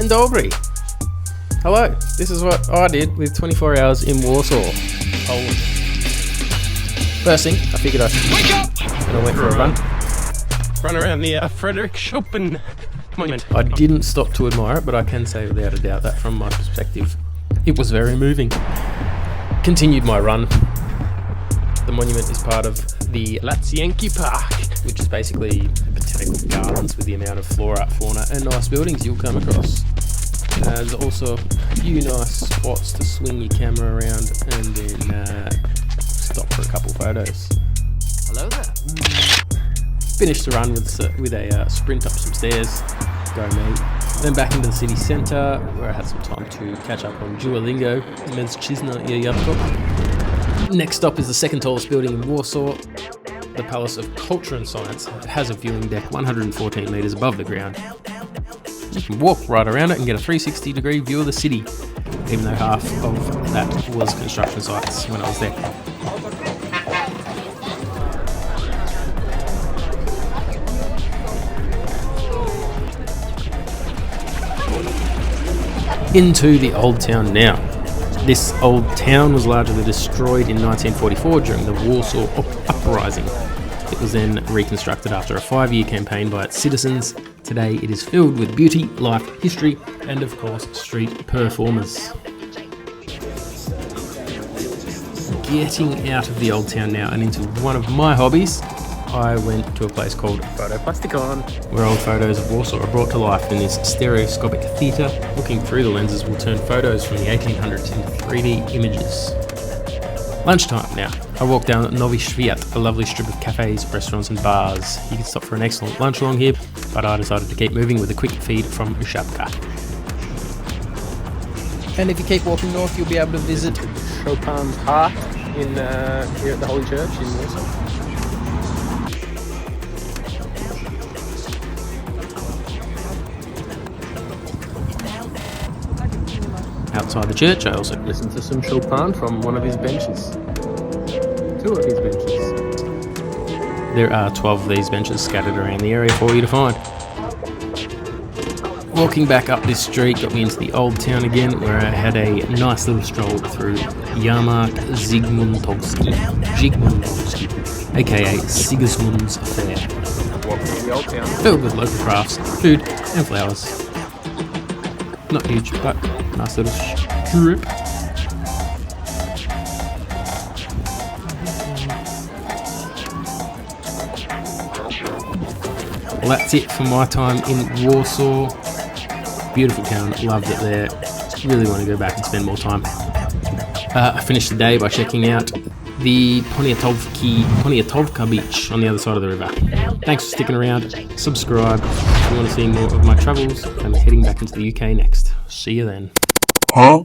Dzień dobry. Hello, this is what I did with 24 hours in Warsaw, Poland. First thing, I figured I should wake up, and I went for a run. Run around the Frederick Chopin monument. I didn't stop to admire it, but I can say without a doubt that from my perspective, it was very moving. Continued my run. The monument is part of the Łazienki Park, which is basically botanical gardens with the amount of flora, fauna and nice buildings you'll come across. There's also a few nice spots to swing your camera around and then stop for a couple photos. Hello there. Finished the run with a sprint up some stairs, go me. Then back into the city centre where I had some time to catch up on Duolingo, Mężczyzna i Jabłko. Next stop is the second tallest building in Warsaw. The Palace of Culture and Science has a viewing deck 114 metres above the ground. You can walk right around it and get a 360-degree view of the city, even though half of that was construction sites when I was there. Into the old town now. This old town was largely destroyed in 1944 during the Warsaw Uprising. It was then reconstructed after a 5-year campaign by its citizens. Today it is filled with beauty, life, history, and of course street performers. Getting out of the old town now and into one of my hobbies, I went to a place called Photoplasticon, where old photos of Warsaw are brought to life in this stereoscopic theatre. Looking through the lenses will turn photos from the 1800s into 3D images. Lunchtime now. I walked down Nowy Świat, a lovely strip of cafes, restaurants and bars. You can stop for an excellent lunch along here, but I decided to keep moving with a quick feed from Żabka. And if you keep walking north, you'll be able to visit Chopin Park in here at the Holy Church in Warsaw. Outside the church, I also listened to some Chopin from one of his benches. 2 of his benches. There are 12 of these benches scattered around the area for you to find. Walking back up this street got me into the old town again, where I had a nice little stroll through Jarmark Zygmuntowski, aka Sigismund's Fair. Walking through the old town. Filled with local crafts, food and flowers. Not huge, but nice little strip. Well, that's it for my time in Warsaw. Beautiful town, loved it there. Really want to go back and spend more time. I finished the day by checking out the Poniatowka beach on the other side of the river. Thanks for sticking around. Subscribe if you want to see more of my travels. I'm heading back into the UK next. See you then. Huh?